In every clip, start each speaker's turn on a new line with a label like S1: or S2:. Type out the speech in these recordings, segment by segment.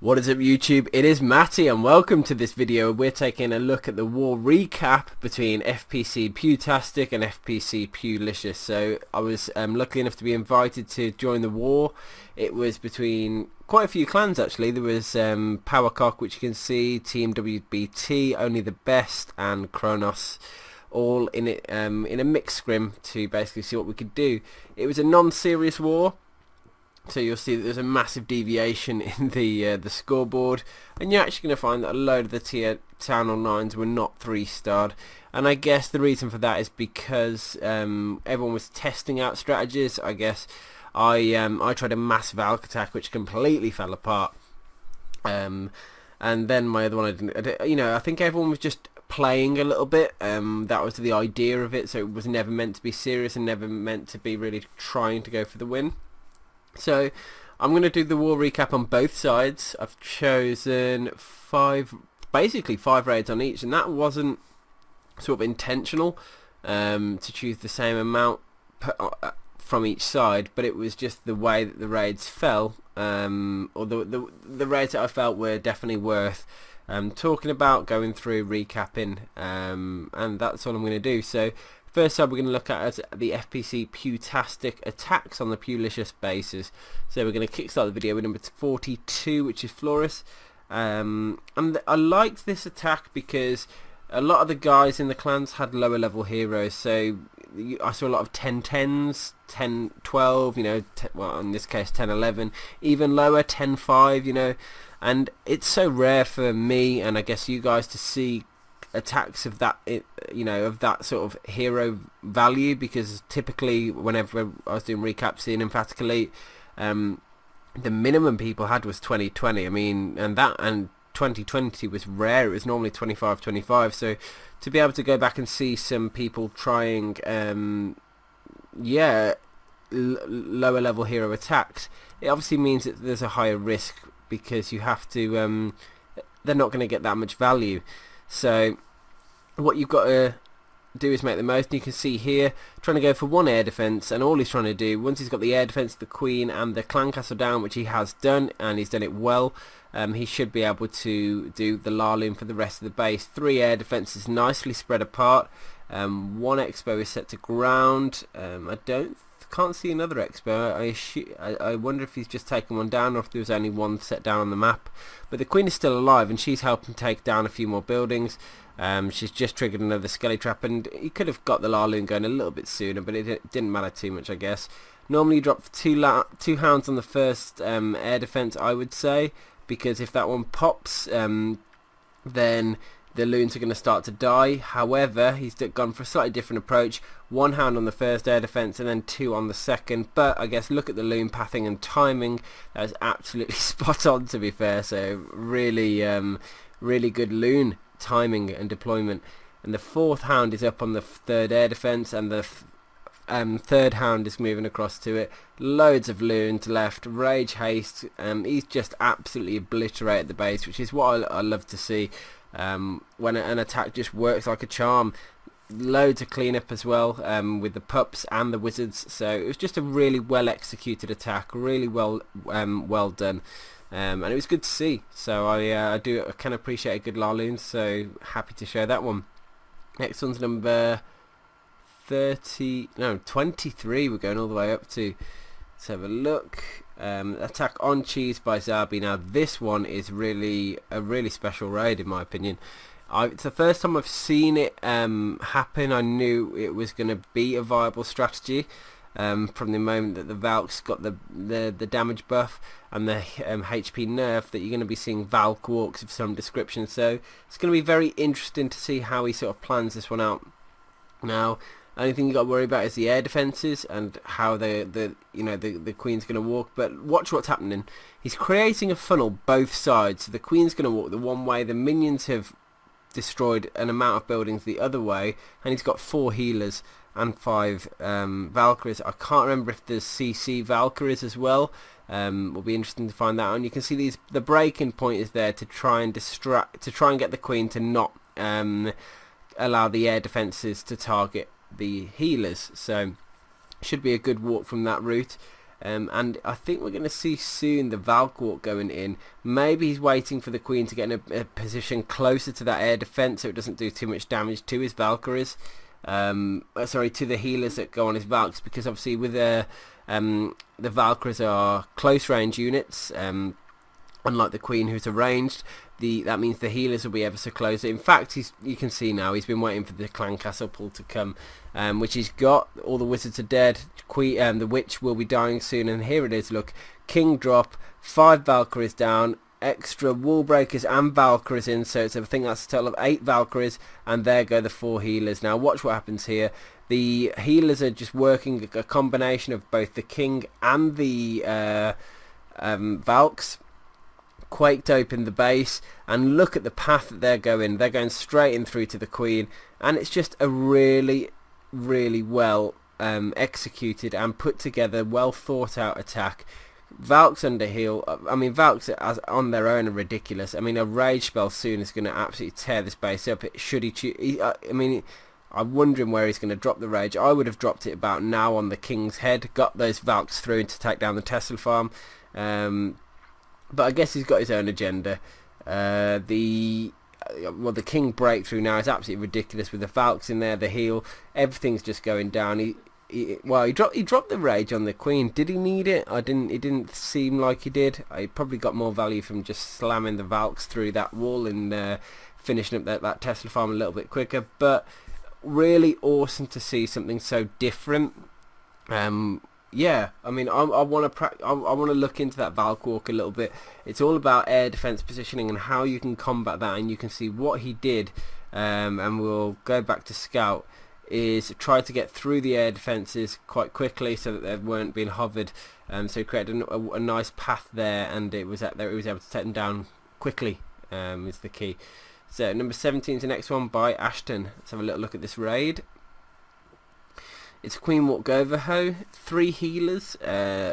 S1: What is up YouTube, it is Matty and welcome to this video. We're taking a look at the war recap between FPC PEWtastic and FPC Pewlicious. So I was lucky enough to be invited to join the war. It was between quite a few clans actually. There was Powercock, which you can see, Team WBT, Only the Best, and Kronos, all in it in a mixed scrim to basically see what we could do. It was a non-serious war. So you'll see that there's a massive deviation in the scoreboard, and you're actually going to find that a load of the tier 10 or 9s were not 3-starred, and I guess the reason for that is because everyone was testing out strategies. I guess I tried a mass Valk attack which completely fell apart, and then my other one I think everyone was just playing a little bit. That was the idea of it, so it was never meant to be serious and never meant to be really trying to go for the win. So I'm going to do the war recap on both sides. I've chosen basically five raids on each, and that wasn't sort of intentional to choose the same amount from each side, but it was just the way that the raids fell, or the raids that I felt were definitely worth talking about, going through, recapping, and that's all I'm going to do. So first up, we're going to look at the FPC PEWtastic attacks on the Pewlicious bases. So we're going to kickstart the video with number 42, which is Flores. And I liked this attack because a lot of the guys in the clans had lower level heroes. So I saw a lot of 10-10s, 10-12, well in this case 10-11, even lower 10-5, and it's so rare for me and I guess you guys to see attacks of that of that sort of hero value, because typically whenever I was doing recaps in Emphatic Elite, the minimum people had was 20-20. I mean, and 20-20 was rare. It was normally 25-25. So to be able to go back and see some people trying lower level hero attacks, it obviously means that there's a higher risk, because you have to they're not going to get that much value. So what you've got to do is make the most. And you can see here trying to go for one air defense, and all he's trying to do, once he's got the air defense, the queen and the clan castle down, which he has done, and he's done it well, he should be able to do the Larloon for the rest of the base. 3 air defenses nicely spread apart. 1 expo is set to ground. I can't see another expo. I wonder if he's just taken one down, or if there was only one set down on the map. But the queen is still alive, and she's helping take down a few more buildings. She's just triggered another skelly trap, and he could have got the Larloon going a little bit sooner, but it didn't matter too much, I guess. Normally you drop two hounds on the first air defense, I would say, because if that one pops, then the loons are going to start to die. However, he's gone for a slightly different approach. 1 hound on the first air defense and then 2 on the second. But I guess look at the loon pathing and timing. That was absolutely spot on, to be fair. So really, really good loon timing and deployment. And the 4th hound is up on the 3rd air defense, and the 3rd hound is moving across to it. Loads of loons left. Rage haste. He's just absolutely obliterated the base, which is what I love to see. When an attack just works like a charm. Loads of cleanup as well, with the pups and the wizards. So it was just a really well executed attack, really well done, and it was good to see. So I can appreciate a good Larloon, so happy to share that one. Next one's number 23. We're going all the way up to. Let's have a look. Attack on cheese by Zabi. Now this one is really a really special raid in my opinion. It's the first time I've seen it happen. I knew it was going to be a viable strategy from the moment that the Valk's got the damage buff and the HP nerf, that you're going to be seeing Valk walks of some description. So it's going to be very interesting to see how he sort of plans this one out. Now, only thing you got to worry about is the air defenses and how the queen's going to walk. But watch what's happening. He's creating a funnel both sides. So the queen's going to walk the one way. The minions have destroyed an amount of buildings the other way, and he's got 4 healers and 5 Valkyries. I can't remember if there's CC Valkyries as well. Will be interesting to find that out. And you can see the breaking point is there to try and get the queen to not allow the air defenses to target the healers. So should be a good walk from that route. and I think we're going to see soon the Valk walk going in. Maybe he's waiting for the Queen to get in a position closer to that air defense so it doesn't do too much damage to his Valkyries. Sorry, to the healers that go on his Valks, because obviously with the Valkyries are close range units, unlike the Queen who's a ranged. That means the healers will be ever so close. In fact, you can see now he's been waiting for the clan castle pull to come, which he's got. All the wizards are dead. The witch will be dying soon, and here it is. Look, king drop, 5 Valkyries down, extra wall breakers and Valkyries in, so I think that's a total of 8 Valkyries, and there go the 4 healers. Now watch what happens here. The healers are just working a combination of both the king and the Valks. Quaked open the base, and look at the path that they're going straight in through to the Queen, and it's just a really well executed and put together, well thought out attack. Valks under heal, I mean Valks as on their own are ridiculous. I mean a rage spell soon is going to absolutely tear this base up. Should he I mean, I'm wondering where he's going to drop the rage. I would have dropped it about now on the king's head, got those Valks through to take down the Tesla farm. But I guess he's got his own agenda. The king breakthrough now is absolutely ridiculous with the Valks in there, the heal, everything's just going down. He dropped the rage on the Queen. Did he need it? It didn't seem like he did. He probably got more value from just slamming the Valks through that wall and finishing up that Tesla farm a little bit quicker. But really awesome to see something so different. Yeah, I mean, I want to look into that Valk walk a little bit. It's all about air defense positioning and how you can combat that, and you can see what he did. And we'll go back to scout. Is try to get through the air defenses quite quickly so that they weren't being hovered. So he created a nice path there, and it was able to take them down quickly. Is the key. So number 17 is the next one by Ashton. Let's have a little look at this raid. It's Queen Walk Overho, 3 healers,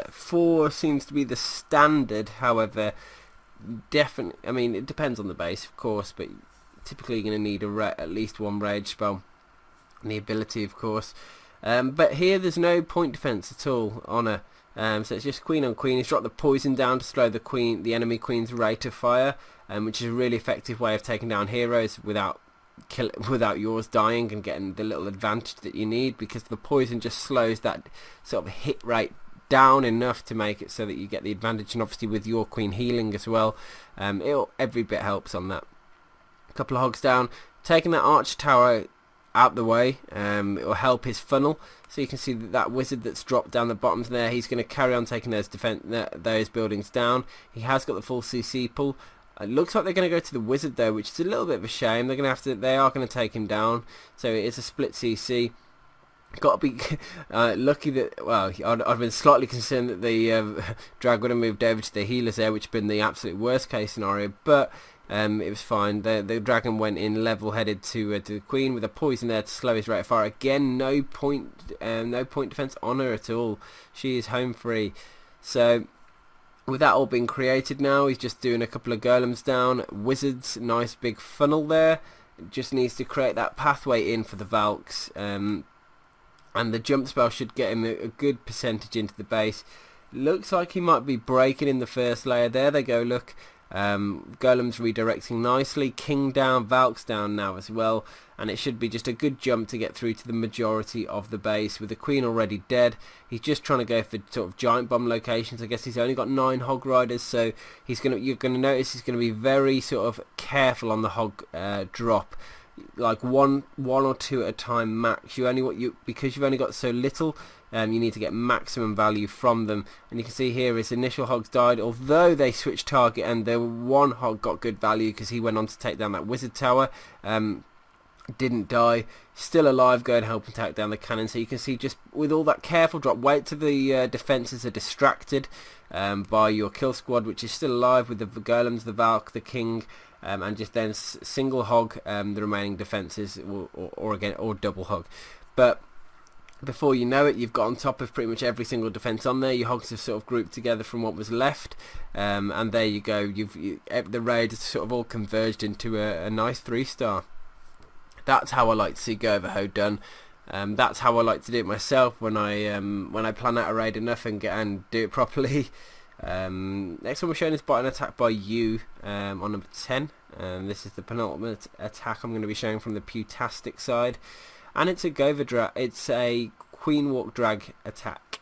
S1: 4 seems to be the standard. However, definitely, I mean, it depends on the base, of course, but typically you're going to need at least 1 rage spell, and the ability, of course. But here there's no point defense at all on her, so it's just Queen on Queen. He's dropped the poison down to slow the enemy Queen's rate of fire, which is a really effective way of taking down heroes without yours dying and getting the little advantage that you need, because the poison just slows that sort of hit rate down enough to make it so that you get the advantage, and obviously with your Queen healing as well, every bit helps on that. A couple of hogs down, taking that arch tower out the way, it will help his funnel. So you can see that wizard that's dropped down the bottoms there, he's going to carry on taking those buildings down. He has got the full CC pull. It looks like they're going to go to the wizard though, which is a little bit of a shame. They are going to take him down, so it is a split CC. Got to be lucky that, well, I've been slightly concerned that the drag would have moved over to the healers there, which would have been the absolute worst case scenario, but it was fine. The dragon went in level headed to the Queen with a poison there to slow his rate of fire. Again, no point defense on her at all. She is home free. So with that all being created now, he's just doing a couple of golems down. Wizards, nice big funnel there. Just needs to create that pathway in for the Valks. And the jump spell should get him a good percentage into the base. Looks like he might be breaking in the first layer. There they go, look. Golems redirecting nicely. King down, Valks down now as well. And it should be just a good jump to get through to the majority of the base. With the Queen already dead, he's just trying to go for sort of giant bomb locations. I guess he's only got 9 hog riders, so you're going to notice he's going to be very sort of careful on the hog drop. Like one or two at a time max. Because you've only got so little, you need to get maximum value from them. And you can see here his initial hogs died, although they switched target, and the one hog got good value because he went on to take down that wizard tower. Didn't die, still alive, go and help him take down the cannon. So you can see, just with all that careful drop, wait till the defences are distracted by your kill squad, which is still alive, with the golems, the Valk, the king, and just then single hog the remaining defences, or double hog. But before you know it, you've got on top of pretty much every single defence on there. Your hogs have sort of grouped together from what was left, and there you go. The raid has sort of all converged into a nice 3-star. That's how I like to see Go Overho done. That's how I like to do it myself when I plan out a raid enough and do it properly. Next one we're showing is an attack by you on number 10. This is the penultimate attack I'm going to be showing from the PEWtastic side, and it's a queen walk drag attack.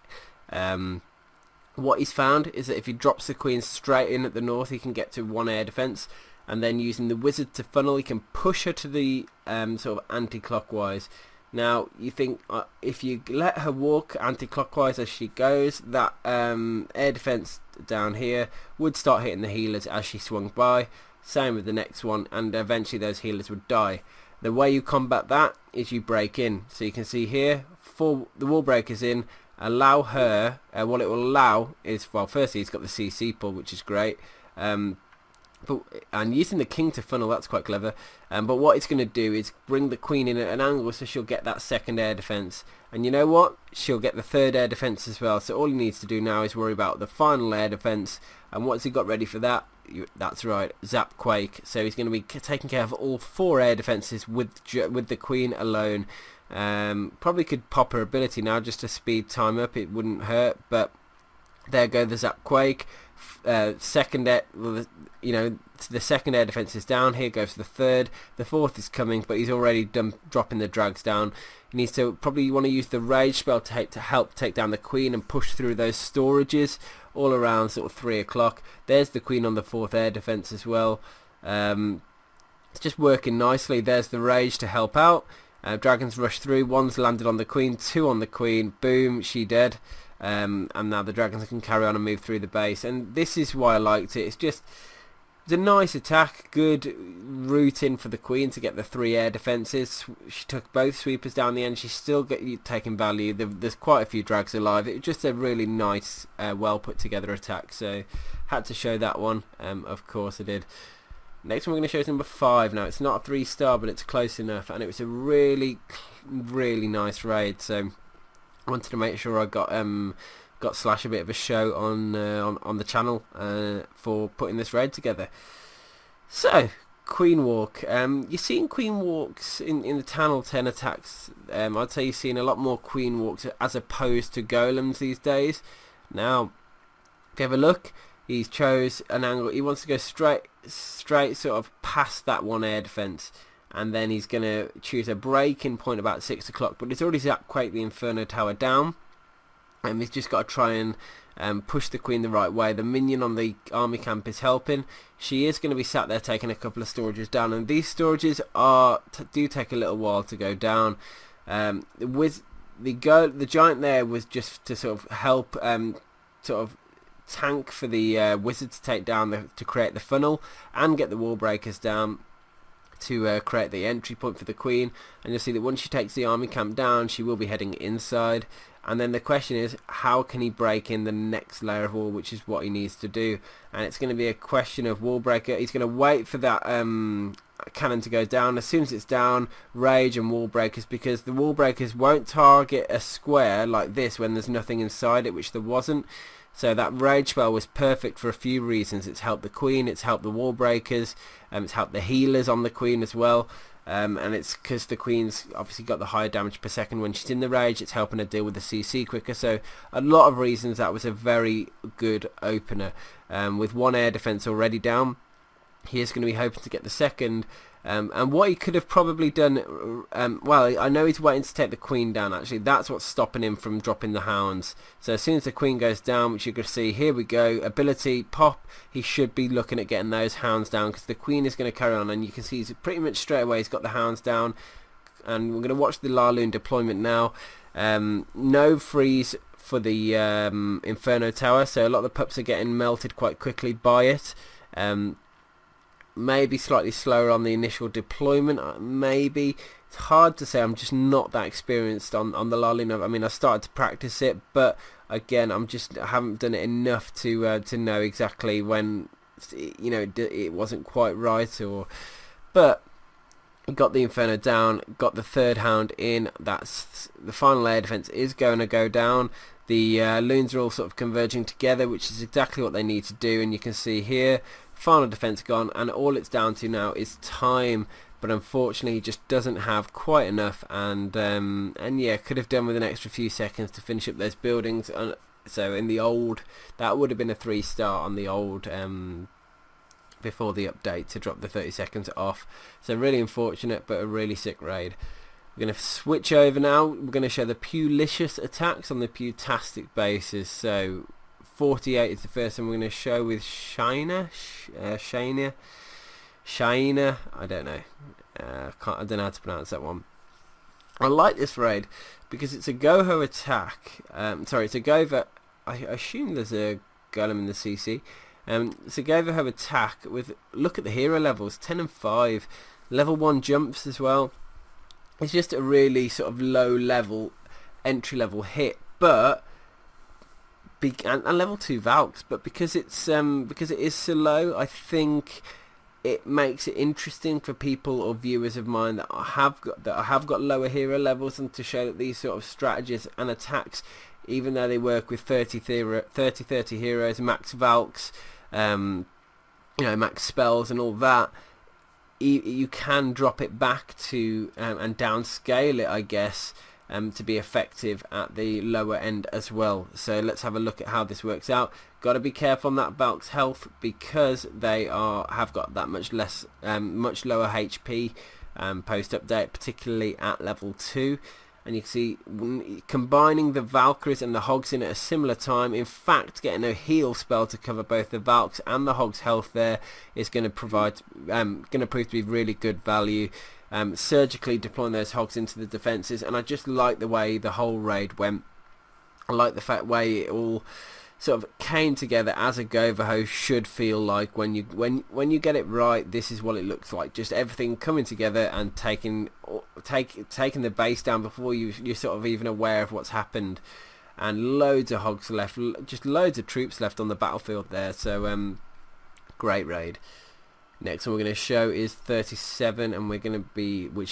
S1: What he's found is that if he drops the queen straight in at the north, he can get to 1 air defense, and then using the wizard to funnel, he can push her to the sort of anti-clockwise. Now you think if you let her walk anti-clockwise as she goes, that air defense down here would start hitting the healers as she swung by. Same with the next one, and eventually those healers would die. The way you combat that is you break in. So you can see here, for the wall breakers in, allow her, what it will allow is, well, firstly he's got the CC pull, which is great, and using the king to funnel, that's quite clever, but what it's going to do is bring the queen in at an angle, so she'll get that second air defense, and you know what, she'll get the third air defense as well. So all he needs to do now is worry about the final air defense, and once he got ready for that, that's right, zap quake. So he's going to be taking care of all 4 air defenses with the queen alone. Probably could pop her ability now just to speed time up, it wouldn't hurt, but there go the zap quake. Second air, the second air defense is down. Here goes the third. The fourth is coming, but he's already dropping the drags down. He needs to probably want to use the rage spell to help take down the queen and push through those storages all around sort of 3 o'clock. There's the queen on the 4th air defense as well. It's just working nicely. There's the rage to help out. Dragons rush through. 1's landed on the queen, 2 on the queen. Boom, she dead. And now the dragons can carry on and move through the base, and this is why I liked it. It's a nice attack, good route in for the queen to get the 3 air defences. She took both sweepers down the end. She's still taking value. There's quite a few drags alive. It was just a really nice, well put together attack, so had to show that one. Of course I did. Next one we're going to show is number 5. Now it's not a 3-star, but it's close enough, and it was a really nice raid, so I wanted to make sure I got Slash a bit of a show on the channel for putting this raid together. So queen walk, you're seeing queen walks in the TH10 attacks. I'd say you're seeing a lot more queen walks as opposed to golems these days. Now if you have a look, he's chose an angle. He wants to go straight sort of past that 1 air defense, and then he's going to choose a break-in point about 6 o'clock, but he's already zap quake the Inferno Tower down, and he's just got to try and push the queen the right way. The minion on the army camp is helping. She is going to be sat there taking a couple of storages down, and these storages do take a little while to go down. With the giant there was just to sort of help sort of tank for the wizard to take down to create the funnel and get the wall breakers down to create the entry point for the queen. And you'll see that once she takes the army camp down, she will be heading inside, and then the question is, how can he break in the next layer of wall, which is what he needs to do. And it's going to be a question of wall breaker. He's going to wait for that cannon to go down. As soon as it's down, rage and wall breakers, because the wall breakers won't target a square like this when there's nothing inside it, which there wasn't. So that rage spell was perfect for a few reasons. It's helped the queen, it's helped the wall breakers, it's helped the healers on the queen as well, and it's because the queen's obviously got the higher damage per second when she's in the rage. It's helping her deal with the CC quicker. So a lot of reasons that was a very good opener. With 1 air defense already down, he is going to be hoping to get the second. And what he could have probably done, well, I know he's waiting to take the queen down. Actually, that's what's stopping him from dropping the hounds. So as soon as the queen goes down, which you can see, here we go, ability, pop, he should be looking at getting those hounds down, because the queen is going to carry on, and you can see he's pretty much straight away he's got the hounds down. And we're going to watch the Laloon deployment now. No freeze for the Inferno Tower, so a lot of the pups are getting melted quite quickly by it. Maybe slightly slower on the initial deployment, maybe. It's hard to say. I'm just not that experienced on the Laloon. I mean, I started to practice it, but again, I haven't done it enough to know exactly when, it wasn't quite right. But got the Inferno down, got the third hound in. That's the final air defense is going to go down. The loons are all sort of converging together, which is exactly what they need to do, and you can see here final defense gone, and all it's down to now is time. But unfortunately he just doesn't have quite enough, and yeah, could have done with an extra few seconds to finish up those buildings. So in the old, that would have been a 3-star on the old before the update to drop the 30 seconds off. So really unfortunate, but a really sick raid. We're going to switch over now. We're going to show the Pewlicious attacks on the PEWtastic bases. So 48 is the first one we're going to show with Shaina, I don't know. I don't know how to pronounce that one. I like this raid because it's a Goho attack. Sorry, it's a Goho. I assume there's a golem in the CC. It's a Goho attack with, look at the hero levels, 10 and 5, level 1 jumps as well. It's just a really sort of low level, entry level hit, but and level 2 Valks. But because it is so low, I think it makes it interesting for people or viewers of mine that have got lower hero levels, and to show that these sort of strategies and attacks, even though they work with 30 heroes, max Valks, max spells and all that, you can drop it back to and downscale it, I guess, to be effective at the lower end as well. So let's have a look at how this works out. Got to be careful on that Valk's health because they have got that much much lower HP post update, particularly at level 2. And you can see combining the Valkyries and the Hogs in at a similar time, in fact getting a heal spell to cover both the Valks and the Hogs health there is going to prove to be really good value. Surgically deploying those Hogs into the defences, and I just like the way the whole raid went. I like the way it all sort of came together as a Goho should feel like. When you get it right, this is what it looks like. Just everything coming together and taking the base down before you're sort of even aware of what's happened. And loads of Hogs left, just loads of troops left on the battlefield there. So great raid. Next one we're going to show is 37, and which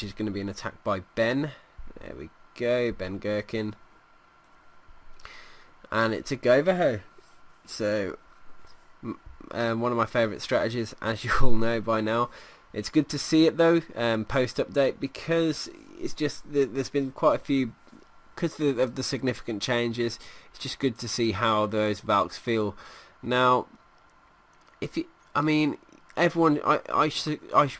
S1: is going to be an attack by Ben. There we go, Ben Gherkin. And it's a Goho. So one of my favourite strategies, as you all know by now. It's good to see it though, post update, because it's just there's been quite a few, because of the significant changes. It's just good to see how those Valks feel. Now, everyone, I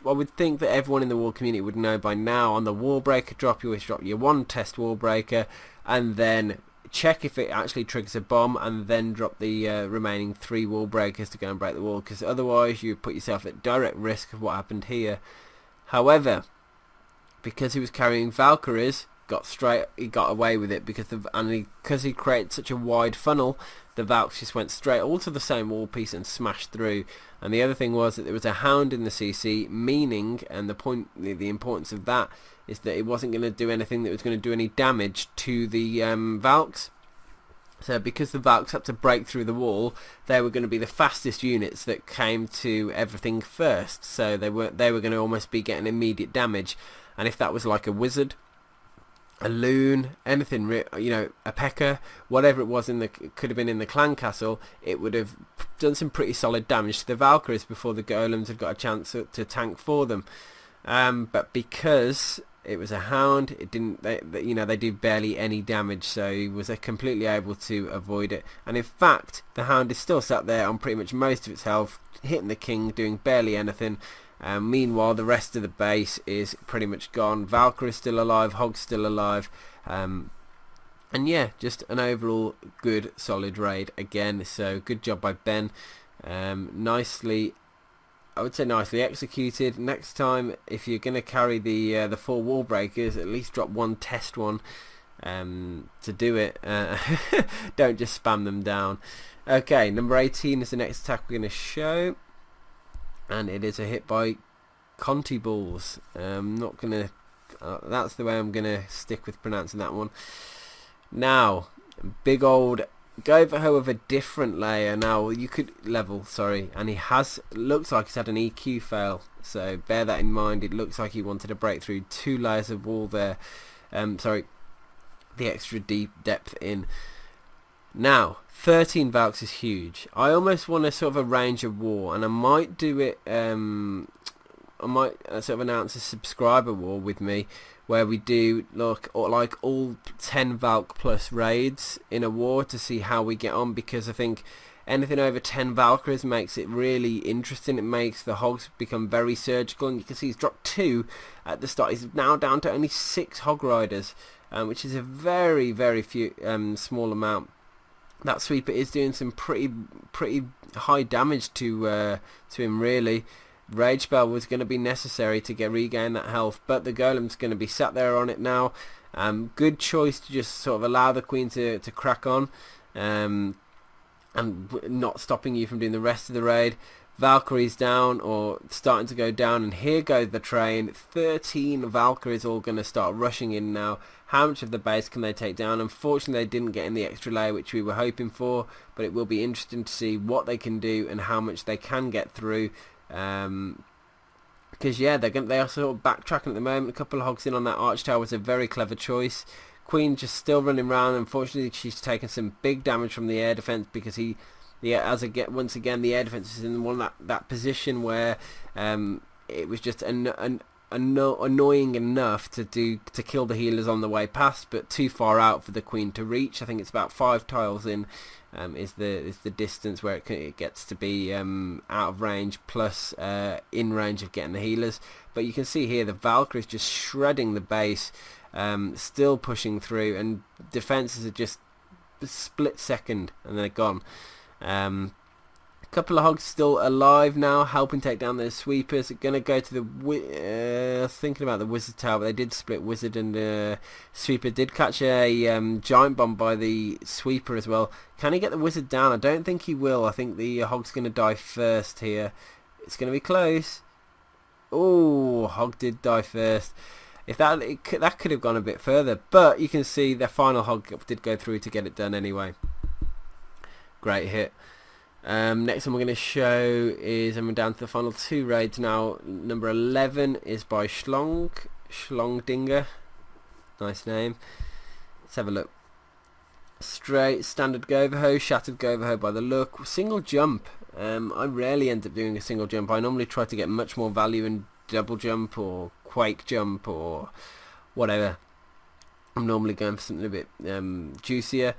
S1: would think that everyone in the war community would know by now. On the wall breaker drop, you always drop your 1 test wall breaker, and then check if it actually triggers a bomb, and then drop the remaining 3 wall breakers to go and break the wall, because otherwise you put yourself at direct risk of what happened here. However, because he was carrying Valkyries, he got away with it because he created such a wide funnel. The Valks just went straight all to the same wall piece and smashed through. And the other thing was that there was a Hound in the CC, meaning, and the importance of that is that it wasn't going to do anything that was going to do any damage to the Valks. So because the Valks had to break through the wall, they were going to be the fastest units that came to everything first. So they were going to almost be getting immediate damage. And if that was like a wizard, a loon, anything, a P.E.K.K.A., whatever it was could have been in the clan castle, it would have done some pretty solid damage to the Valkyries before the golems had got a chance to tank for them. But because it was a Hound, it didn't. They did barely any damage, so he was completely able to avoid it. And in fact, the Hound is still sat there on pretty much most of its health, hitting the king, doing barely anything. Meanwhile, the rest of the base is pretty much gone. Valkyrie's still alive, Hog's still alive, and yeah, just an overall good, solid raid again. So good job by Ben. Nicely executed. Next time, if you're going to carry the 4 wall breakers, at least drop 1 test one to do it. Don't just spam them down. Okay, number 18 is the next attack we're going to show. And it is a hit by Conti Balls. Not gonna. That's the way I'm gonna stick with pronouncing that one. Now, big old Goho of a different layer. Now you could and he looks like he's had an EQ fail. So bear that in mind. It looks like he wanted to break through 2 layers of wall there. The extra deep depth in. Now 13 Valks is huge. I almost want to sort of arrange a war, and I might do it, I might sort of announce a subscriber war with me, where we do look like all 10 Valk plus raids in a war to see how we get on, because I think anything over 10 Valkyries makes it really interesting. It makes the hogs become very surgical, and you can see he's dropped 2 at the start. He's now down to only 6 hog riders, which is a very few small amount. That sweeper is doing some pretty high damage to him, really. Rage spell was going to be necessary to regain that health, but the golem's going to be sat there on it now. Good choice to just sort of allow the queen to crack on, and not stopping you from doing the rest of the raid. Valkyries down, or starting to go down, and here goes the train. 13 Valkyries all going to start rushing in now. How much of the base can they take down? Unfortunately, they didn't get in the extra layer which we were hoping for, but it will be interesting to see what they can do and how much they can get through. Because yeah, they are sort of backtracking at the moment. A couple of hogs in on that arch tower was a very clever choice. Queen just still running around. Unfortunately, she's taken some big damage from the air defense, because once again the air defense is in that position where it was just annoying enough to kill the healers on the way past, but too far out for the queen to reach. I think it's about 5 tiles in is the distance where it gets to be out of range, plus in range of getting the healers. But you can see here the Valkyrie is just shredding the base, still pushing through, and defenses are just a split second and they're gone. Couple of hogs still alive now, helping take down those sweepers. Going to go to the thinking about the wizard tower, but they did split wizard and sweeper. Did catch a giant bomb by the sweeper as well. Can he get the wizard down? I don't think he will. I think the hog's going to die first here. It's going to be close. Oh, hog did die first. If that could have gone a bit further, but you can see the final hog did go through to get it done anyway. Great hit. Next one we're going to show is, and we're down to the final 2 raids now. Number 11 is by Schlongdinger. Nice name. Let's have a look. Straight standard Goverho, shattered Goverho by the look. Single jump. I rarely end up doing a single jump. I normally try to get much more value in double jump or quake jump or whatever. I'm normally going for something a bit juicier.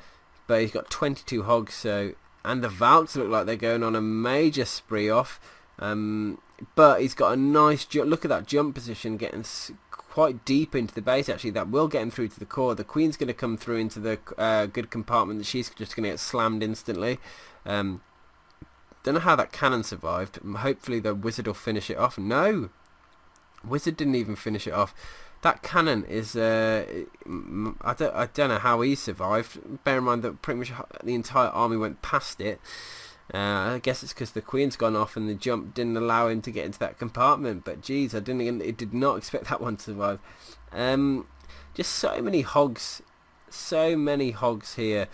S1: But he's got 22 hogs, so, and the Valks look like they're going on a major spree off. But he's got a nice look at that jump position, getting quite deep into the base. Actually, that will get him through to the core. The queen's going to come through into the good compartment. She's just going to get slammed instantly. Don't know how that cannon survived. Hopefully the wizard will finish it off. No, wizard didn't even finish it off. That cannon is, I don't know how he survived. Bear in mind that pretty much the entire army went past it. I guess it's because the queen's gone off and the jump didn't allow him to get into that compartment. But geez, it did not expect that one to survive. Just so many hogs here.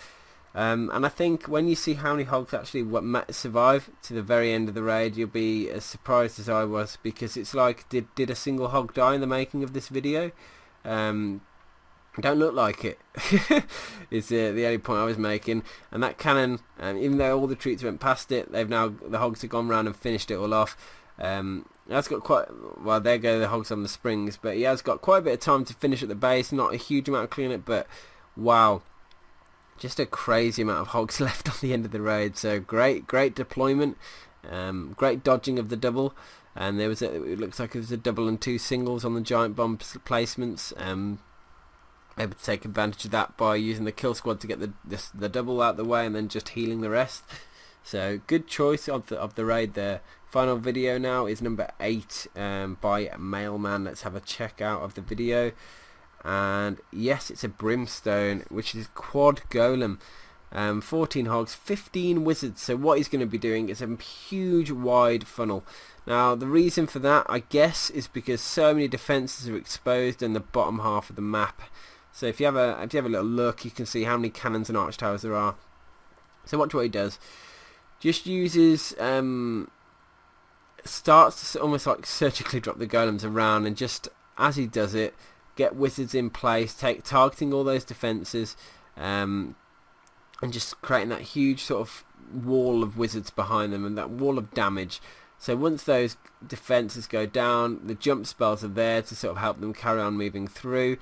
S1: And I think when you see how many hogs actually survive to the very end of the raid, you'll be as surprised as I was, because it's like, did a single hog die in the making of this video? Don't look like it. Is the only point I was making. And that cannon, even though all the troops went past it, the hogs have gone round and finished it all off. That's got quite, well, there go the hogs on the springs, but he has got quite a bit of time to finish at the base. Not a huge amount of cleanup, but wow. Just a crazy amount of hogs left on the end of the raid. So great deployment, great dodging of the double, and it looks like it was a double and 2 singles on the giant bomb placements. Able to take advantage of that by using the kill squad to get the double out of the way and then just healing the rest. So good choice of the raid there. Final video now is number 8 by Mailman. Let's have a check out of the video. And yes, it's a brimstone, which is quad golem, 14 hogs, 15 wizards. So what he's going to be doing is a huge wide funnel. Now the reason for that, I guess, is because so many defenses are exposed in the bottom half of the map. So if you have a little look, you can see how many cannons and arch towers there are. So watch what he does. Just uses starts to almost like surgically drop the golems around, and just as he does it, get wizards in place, targeting all those defences. and just creating that huge sort of wall of wizards behind them and that wall of damage. So once those defences go down, the jump spells are there to sort of help them carry on moving through.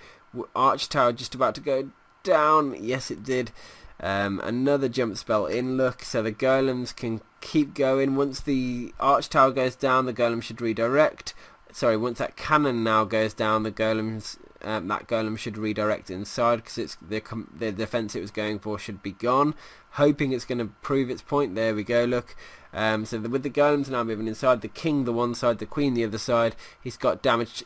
S1: Arch Tower just about to go down. Yes, it did. Another jump spell in, look, so the golems can keep going. Once the Arch Tower goes down, the golem should redirect. Sorry, once that cannon now goes down, the golems that golem should redirect inside, because it's the defense it was going for should be gone. Hoping it's going to prove its point. There we go, look. With the golems now moving inside, the king the one side, the queen the other side, he's got damage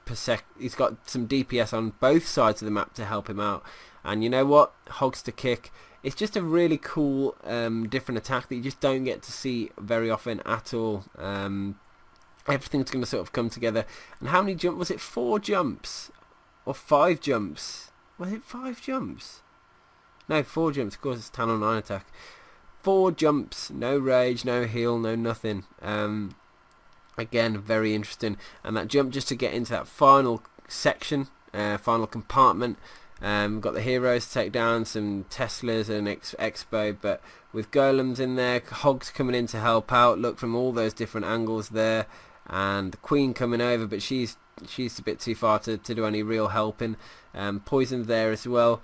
S1: per sec. He's got some DPS on both sides of the map to help him out. And you know what? Hogs to kick. It's just a really cool different attack that you just don't get to see very often at all. Everything's going to sort of come together. And how many jumps? Was it 4 jumps? Or 5 jumps? Was it 5 jumps? No, 4 jumps. Of course, it's 10 or 9 attack. 4 jumps. No rage, no heal, no nothing. Again, very interesting. And that jump just to get into that final section, final compartment. Got the heroes to take down, some Teslas and Expo, but with golems in there, hogs coming in to help out. Look from all those different angles there, and the queen coming over, but she's a bit too far to do any real helping. Poison's there as well.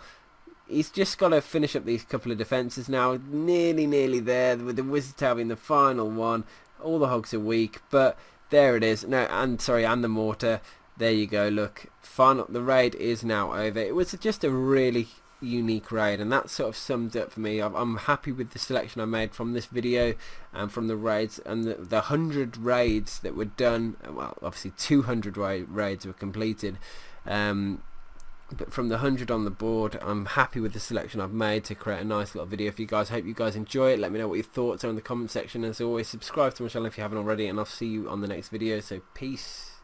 S1: He's just got to finish up these couple of defences now. Nearly there, with the wizard tower being the final one. All the hogs are weak, but there it is. No, and the mortar. There you go, look. The raid is now over. It was just a really unique raid, and that sort of sums it up for me. I'm happy with the selection I made from this video and from the raids, and the 100 raids that were done. Well, obviously 200 raids were completed, but from the 100 on the board, I'm happy with the selection I've made to create a nice little video for you guys. Hope you guys enjoy it. Let me know what your thoughts are in the comment section. As always, subscribe to my channel if you haven't already, and I'll see you on the next video. So peace.